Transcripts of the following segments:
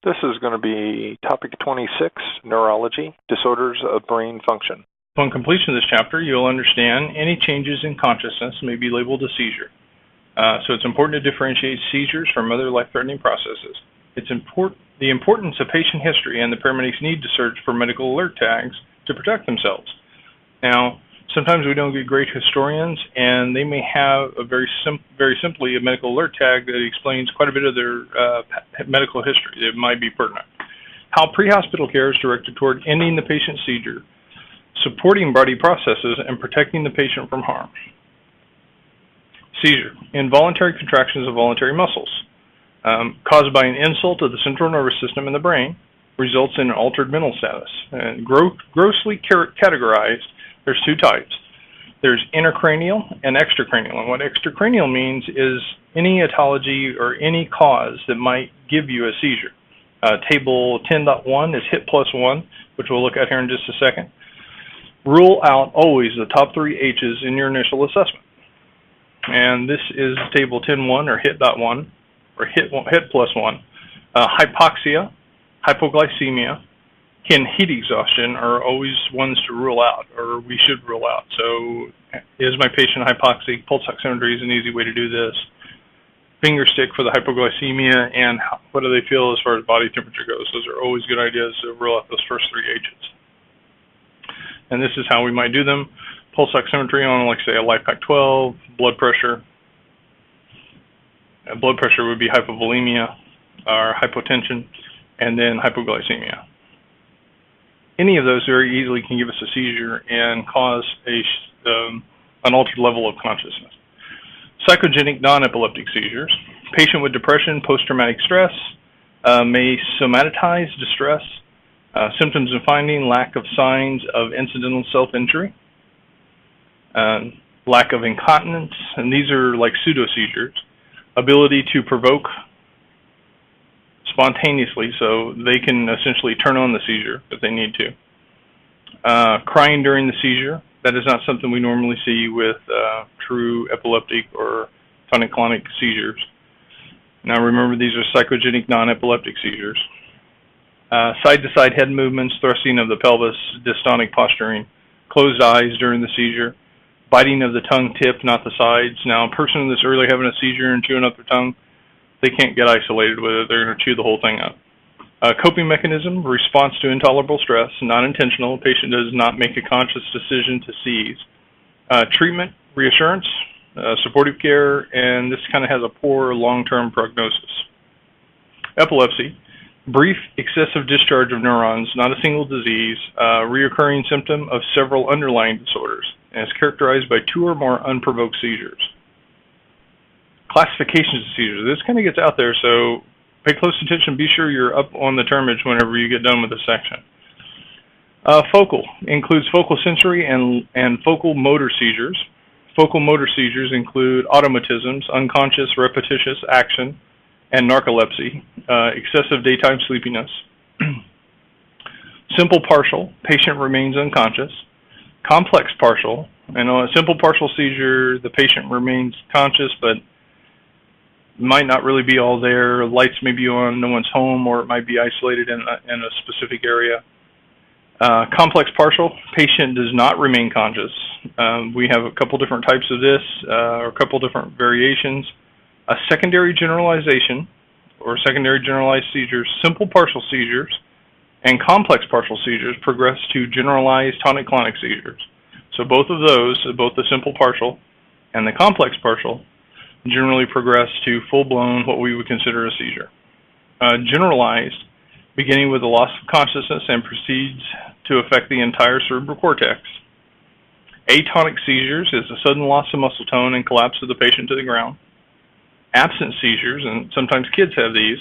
This is going to be topic 26, Neurology Disorders of Brain Function. Upon completion of this chapter, you'll understand any changes in consciousness may be labeled a seizure. So it's important to differentiate seizures from other life-threatening processes. The importance of patient history and the paramedics need to search for medical alert tags to protect themselves. Now, sometimes we don't get great historians, and they may have a very simply a medical alert tag that explains quite a bit of their medical history that might be pertinent. How pre-hospital care is directed toward ending the patient's seizure, supporting body processes, and protecting the patient from harm. Seizure, involuntary contractions of voluntary muscles, caused by an insult to the central nervous system in the brain, results in an altered mental status. And grossly categorized, there's two types. There's intracranial and extracranial. And what extracranial means is any etiology or any cause that might give you a seizure. Table 10.1 is HIT plus 1, which we'll look at here in just a second. Rule out always the top three H's in your initial assessment. And this is table 10.1 or HIT.1 or HIT plus 1. Hypoxia, hypoglycemia, and heat exhaustion are always ones to rule out, or we should rule out. So is my patient hypoxic? Pulse oximetry is an easy way to do this. Finger stick for the hypoglycemia, and what do they feel as far as body temperature goes? Those are always good ideas to rule out those first three H's. And this is how we might do them. Pulse oximetry on, like, say, a LifePak 12, blood pressure. Blood pressure would be hypovolemia or hypotension, and then hypoglycemia. Any of those very easily can give us a seizure and cause an altered level of consciousness. Psychogenic non-epileptic seizures. Patient with depression, post-traumatic stress, may somatize distress, symptoms and finding, lack of signs of incidental self-injury, lack of incontinence, and these are like pseudo-seizures, ability to provoke spontaneously, so they can essentially turn on the seizure if they need to. Crying during the seizure, that is not something we normally see with true epileptic or tonic-clonic seizures. Now remember, these are psychogenic non-epileptic seizures. Side-to-side head movements, thrusting of the pelvis, dystonic posturing, closed eyes during the seizure, biting of the tongue tip, not the sides. Now, a person that's early having a seizure and chewing up their tongue, they can't get isolated with it. They're going to chew the whole thing up. Coping mechanism, response to intolerable stress, not intentional. The patient does not make a conscious decision to seize. Treatment, reassurance, supportive care, and this kind of has a poor long-term prognosis. Epilepsy, brief excessive discharge of neurons, not a single disease, reoccurring symptom of several underlying disorders, and is characterized by 2 or more unprovoked seizures. Classifications of seizures. This kind of gets out there, so pay close attention. Be sure you're up on the termage whenever you get done with this section. Focal includes focal sensory and focal motor seizures. Focal motor seizures include automatisms, unconscious repetitious action, and narcolepsy, excessive daytime sleepiness. Simple partial, patient remains unconscious. Complex partial, and on a simple partial seizure, the patient remains conscious, but might not really be all there. Lights may be on, no one's home, or it might be isolated in a specific area. Complex partial, patient does not remain conscious. We have a couple different types of this, or a couple different variations. A secondary generalization, or secondary generalized seizures, simple partial seizures, and complex partial seizures progress to generalized tonic-clonic seizures. So both of those, both the simple partial and the complex partial, generally progress to full-blown, what we would consider a seizure. Generalized, beginning with the loss of consciousness and proceeds to affect the entire cerebral cortex. Atonic seizures is a sudden loss of muscle tone and collapse of the patient to the ground. Absent seizures, and sometimes kids have these,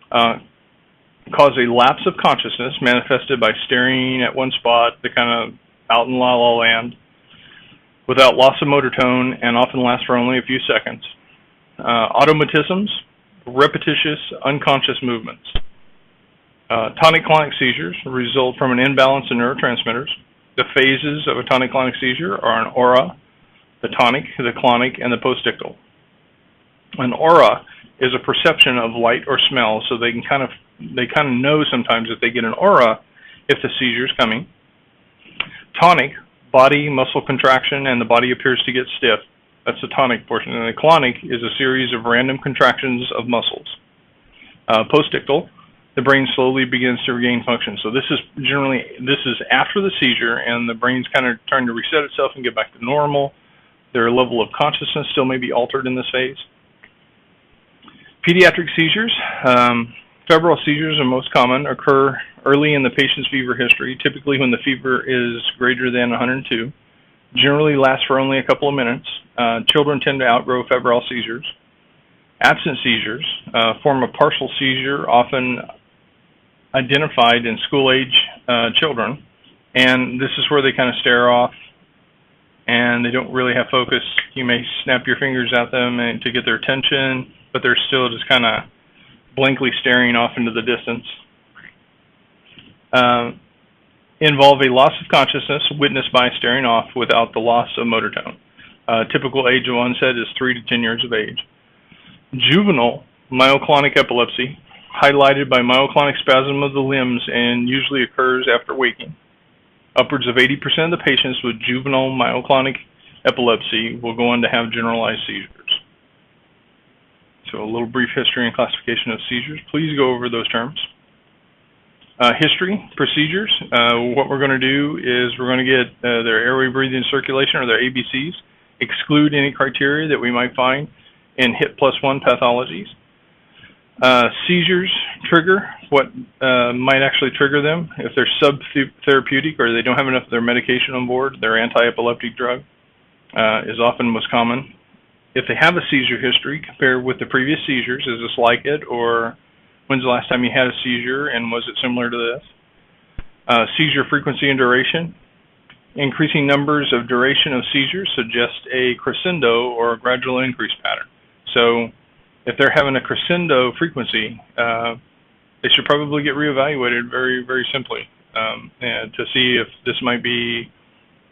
cause a lapse of consciousness manifested by staring at one spot, the kind of out in la la land, without loss of motor tone, and often last for only a few seconds. Automatisms, repetitious, unconscious movements. Tonic-clonic seizures result from an imbalance in neurotransmitters. The phases of a tonic-clonic seizure are an aura, the tonic, the clonic, and the postictal. An aura is a perception of light or smell, so they kind of know sometimes if they get an aura if the seizure is coming. Tonic, body muscle contraction and the body appears to get stiff. That's the tonic portion. And the clonic is a series of random contractions of muscles. Postictal, the brain slowly begins to regain function. So this is after the seizure, and the brain's kind of trying to reset itself and get back to normal. Their level of consciousness still may be altered in this phase. Pediatric seizures. Febrile seizures are most common, occur early in the patient's fever history, typically when the fever is greater than 102. Generally lasts for only a couple of minutes. Children tend to outgrow febrile seizures. Absent seizures form a partial seizure, often identified in school-age children, and this is where they kind of stare off and they don't really have focus. You may snap your fingers at them to get their attention, but they're still just kind of blankly staring off into the distance. Involve a loss of consciousness witnessed by staring off without the loss of motor tone. Typical age of onset is 3 to 10 years of age. Juvenile myoclonic epilepsy, highlighted by myoclonic spasm of the limbs, and usually occurs after waking. Upwards of 80% of the patients with juvenile myoclonic epilepsy will go on to have generalized seizures. So a little brief history and classification of seizures. Please go over those terms. History, procedures. What we're going to do is we're going to get their airway, breathing, circulation, or their ABCs, exclude any criteria that we might find in HIT+1 pathologies. Seizures trigger, what might actually trigger them. If they're subtherapeutic or they don't have enough of their medication on board, their anti-epileptic drug is often most common. If they have a seizure history, compare with the previous seizures. Is this like it, or when's the last time you had a seizure and was it similar to this? Seizure frequency and duration. Increasing numbers of duration of seizures suggest a crescendo or a gradual increase pattern. So if they're having a crescendo frequency, they should probably get reevaluated very, very simply and to see if this might be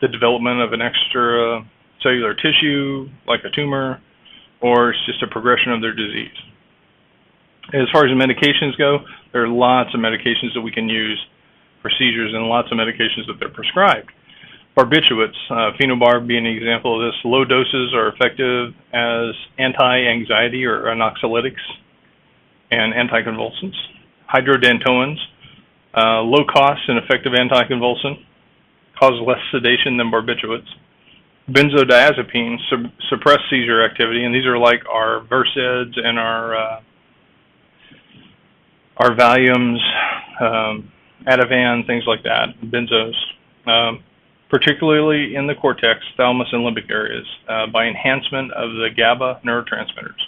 the development of an extra cellular tissue, like a tumor, or it's just a progression of their disease. As far as the medications go, there are lots of medications that we can use for seizures and lots of medications that they're prescribed. Barbiturates, phenobarb being an example of this. Low doses are effective as anti-anxiety or anxiolytics and anticonvulsants. Hydrodantoins, low cost and effective anticonvulsant, cause less sedation than barbiturates. Benzodiazepines suppress seizure activity, and these are like our Verseds and our Valiums, Ativan, things like that, benzos. Particularly in the cortex, thalamus, and limbic areas, by enhancement of the GABA neurotransmitters.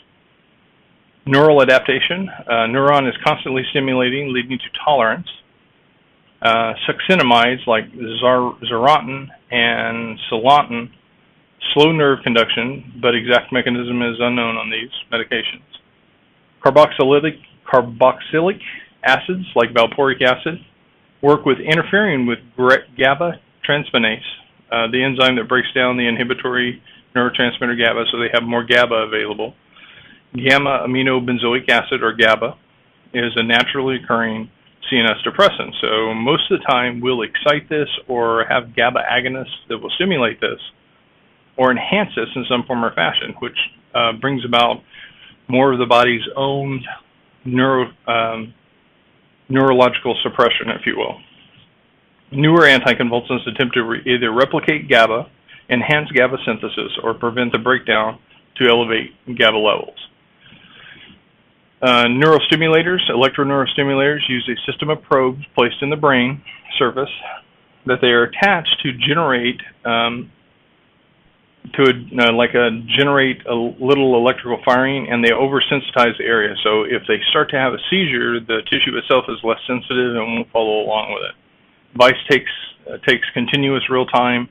Neural adaptation. Neuron is constantly stimulating, leading to tolerance. Succinimides like Zerontin and Silantin slow nerve conduction, but exact mechanism is unknown on these medications. Carboxylic acids like valproic acid work with interfering with GABA transferase, the enzyme that breaks down the inhibitory neurotransmitter GABA, so they have more GABA available. Gamma-aminobenzoic acid, or GABA, is a naturally occurring CNS depressant. So most of the time we'll excite this or have GABA agonists that will stimulate this or enhance this in some form or fashion, which brings about more of the body's own neurological suppression, if you will. Newer anticonvulsants attempt to either replicate GABA, enhance GABA synthesis, or prevent the breakdown to elevate GABA levels. Neurostimulators, electroneurostimulators, use a system of probes placed in the brain surface that they are attached to generate generate a little electrical firing, and they oversensitize the area. So if they start to have a seizure, the tissue itself is less sensitive and won't follow along with it. Device takes continuous real-time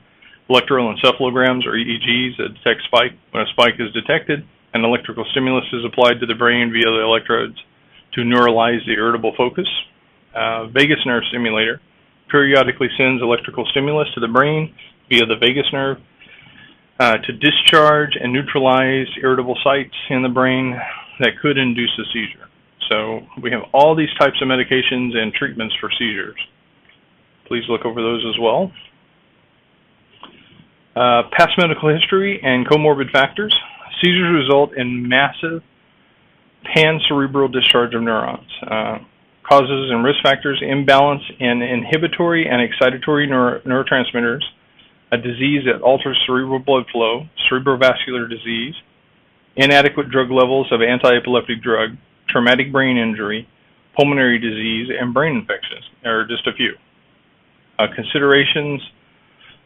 electroencephalograms, or EEGs, that detect spike. When a spike is detected, an electrical stimulus is applied to the brain via the electrodes to neuralize the irritable focus. Vagus nerve stimulator periodically sends electrical stimulus to the brain via the vagus nerve. to discharge and neutralize irritable sites in the brain that could induce a seizure. So we have all these types of medications and treatments for seizures. Please look over those as well. Past medical history and comorbid factors. Seizures result in massive pan-cerebral discharge of neurons. Causes and risk factors: imbalance in inhibitory and excitatory neurotransmitters, a disease that alters cerebral blood flow, cerebrovascular disease, inadequate drug levels of anti-epileptic drug, traumatic brain injury, pulmonary disease, and brain infections are just a few. Considerations: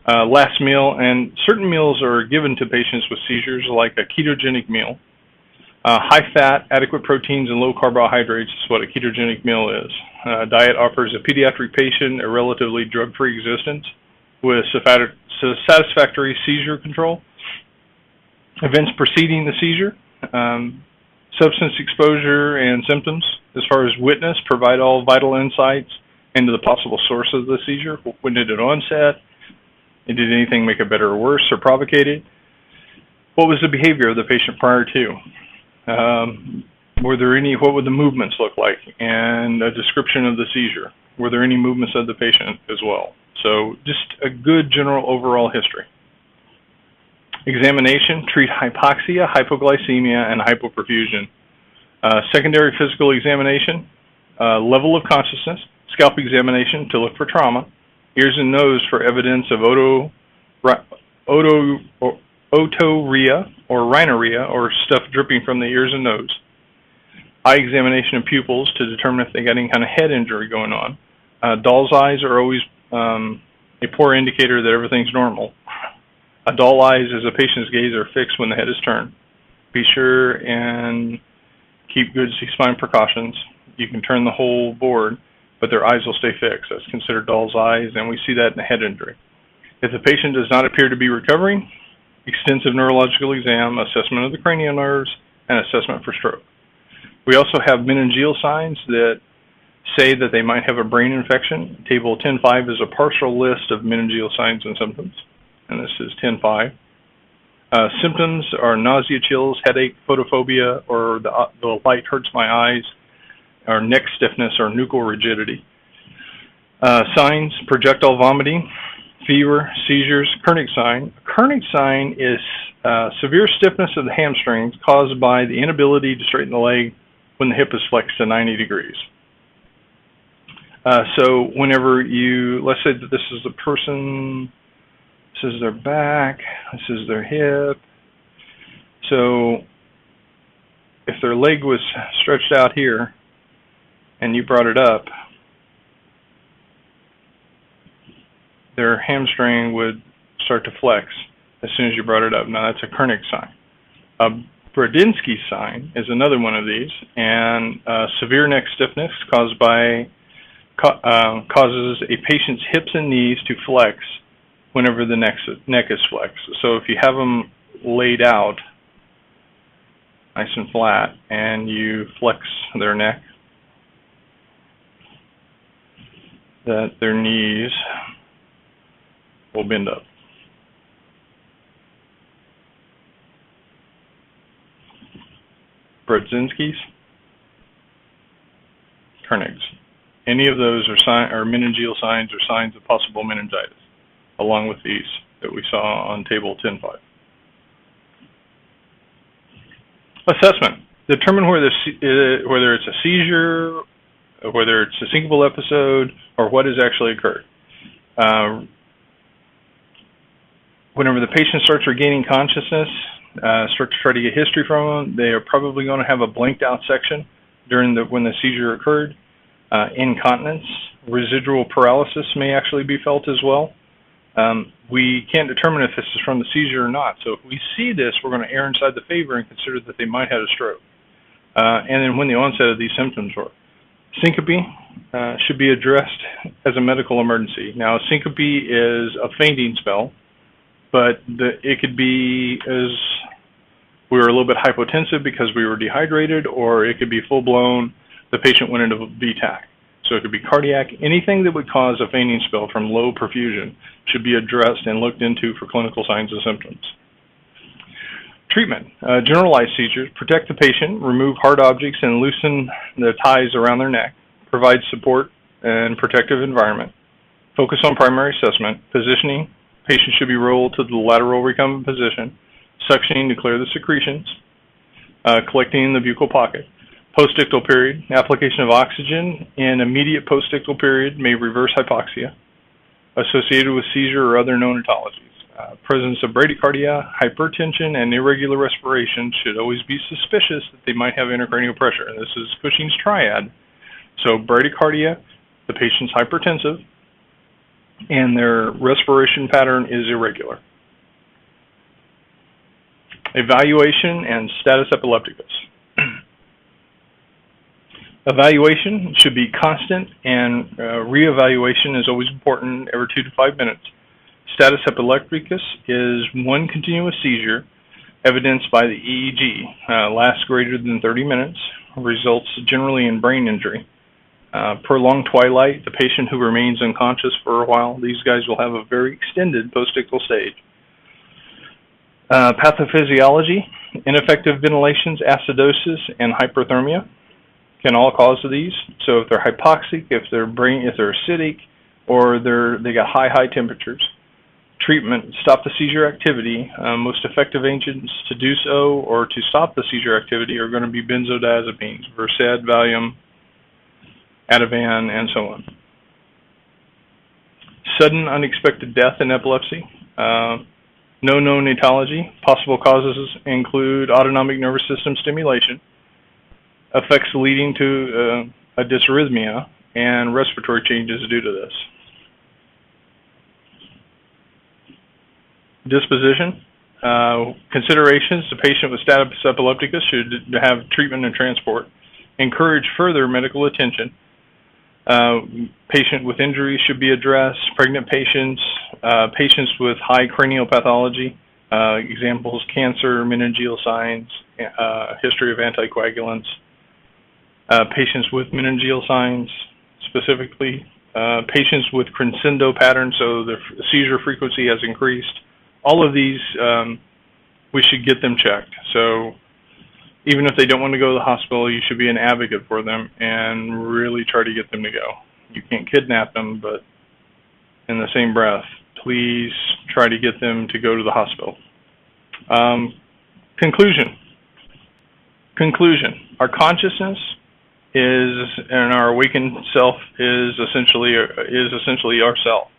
last meal, and certain meals are given to patients with seizures, like a ketogenic meal. High fat, adequate proteins, and low carbohydrates is what a ketogenic meal is. Diet offers a pediatric patient a relatively drug-free existence with satisfactory seizure control. Events preceding the seizure, substance exposure and symptoms, as far as witness, provide all vital insights into the possible source of the seizure. When did it onset? And did anything make it better or worse or provocate it? What was the behavior of the patient prior to? What would the movements look like? And a description of the seizure. Were there any movements of the patient as well? So just a good general overall history. Examination: treat hypoxia, hypoglycemia, and hypoperfusion. Secondary physical examination: level of consciousness, scalp examination to look for trauma, ears and nose for evidence of otorrhea or rhinorrhea, or stuff dripping from the ears and nose. Eye examination of pupils to determine if they got any kind of head injury going on. Doll's eyes are always a poor indicator that everything's normal. A doll eyes is a patient's gaze are fixed when the head is turned. Be sure and keep good C-spine precautions. You can turn the whole board, but their eyes will stay fixed. That's considered doll's eyes, and we see that in a head injury. If the patient does not appear to be recovering, extensive neurological exam, assessment of the cranial nerves, and assessment for stroke. We also have meningeal signs that say that they might have a brain infection. Table 10.5 is a partial list of meningeal signs and symptoms, and this is 10.5. Symptoms are nausea, chills, headache, photophobia, or the light hurts my eyes, or neck stiffness or nuchal rigidity. Signs: projectile vomiting, fever, seizures. Kernick sign. A Kernick sign is severe stiffness of the hamstrings caused by the inability to straighten the leg when the hip is flexed to 90 degrees. So whenever let's say that this is the person, this is their back, this is their hip. So if their leg was stretched out here and you brought it up, their hamstring would start to flex as soon as you brought it up. Now that's a Kernick sign. A Bradinsky sign is another one of these, and severe neck stiffness causes a patient's hips and knees to flex whenever the neck is flexed. So if you have them laid out nice and flat and you flex their neck, that their knees will bend up. Brodzinski's, Kernick's. Any of those are meningeal signs or signs of possible meningitis, along with these that we saw on table 10.5. Assessment. Determine whether it's a seizure, whether it's a syncopal episode, or what has actually occurred. Whenever the patient starts regaining consciousness, start to try to get history from them, they are probably going to have a blanked out section when the seizure occurred. Incontinence, residual paralysis may actually be felt as well. We can't determine if this is from the seizure or not. So if we see this, we're going to err inside the favor and consider that they might have a stroke. And then when the onset of these symptoms were. Syncope should be addressed as a medical emergency. Now, syncope is a fainting spell, but it could be as we were a little bit hypotensive because we were dehydrated, or it could be full-blown, the patient went into VTAC. So it could be cardiac. Anything that would cause a fainting spell from low perfusion should be addressed and looked into for clinical signs and symptoms. Treatment. Generalized seizures. Protect the patient, remove hard objects, and loosen the ties around their neck. Provide support and protective environment. Focus on primary assessment. Positioning. Patient should be rolled to the lateral recumbent position. Suctioning to clear the secretions. Collecting in the buccal pocket. Postictal period. Application of oxygen in immediate postictal period may reverse hypoxia associated with seizure or other known etiologies. Presence of bradycardia, hypertension, and irregular respiration should always be suspicious that they might have intracranial pressure. And this is Cushing's triad. So bradycardia, the patient's hypertensive, and their respiration pattern is irregular. Evaluation and status epilepticus. Evaluation should be constant, and reevaluation is always important every 2 to 5 minutes. Status epilepticus is one continuous seizure evidenced by the EEG, lasts greater than 30 minutes, results generally in brain injury. Prolonged twilight, the patient who remains unconscious for a while, these guys will have a very extended postictal stage. Pathophysiology, ineffective ventilations, acidosis, and hyperthermia can all cause these. So if they're hypoxic, if they're acidic, or they got high temperatures. Treatment, stop the seizure activity. Most effective agents to do so or to stop the seizure activity are going to be benzodiazepines, Versed, Valium, Ativan, and so on. Sudden unexpected death in epilepsy. No known etiology. Possible causes include autonomic nervous system stimulation, effects leading to a dysrhythmia, and respiratory changes due to this. Disposition. Considerations. The patient with status epilepticus should have treatment and transport. Encourage further medical attention. Patient with injury should be addressed. Pregnant patients. Patients with high cranial pathology. Examples, cancer, meningeal signs, history of anticoagulants. Patients with meningeal signs, specifically. Patients with crescendo patterns, so the seizure frequency has increased. All of these, we should get them checked. So even if they don't want to go to the hospital, you should be an advocate for them and really try to get them to go. You can't kidnap them, but in the same breath, please try to get them to go to the hospital. Conclusion. Our consciousness and our awakened self is essentially ourself.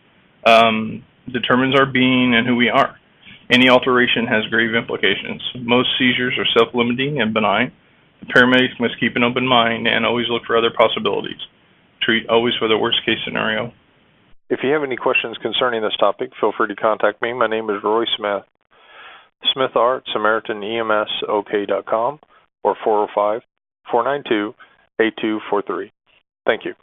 Determines our being and who we are. Any alteration has grave implications. Most seizures are self-limiting and benign. The paramedics must keep an open mind and always look for other possibilities. Treat always for the worst-case scenario. If you have any questions concerning this topic, feel free to contact me. My name is Roy Smith. Smith Art, SamaritanEMSOK.com or 405-492-8243. Thank you.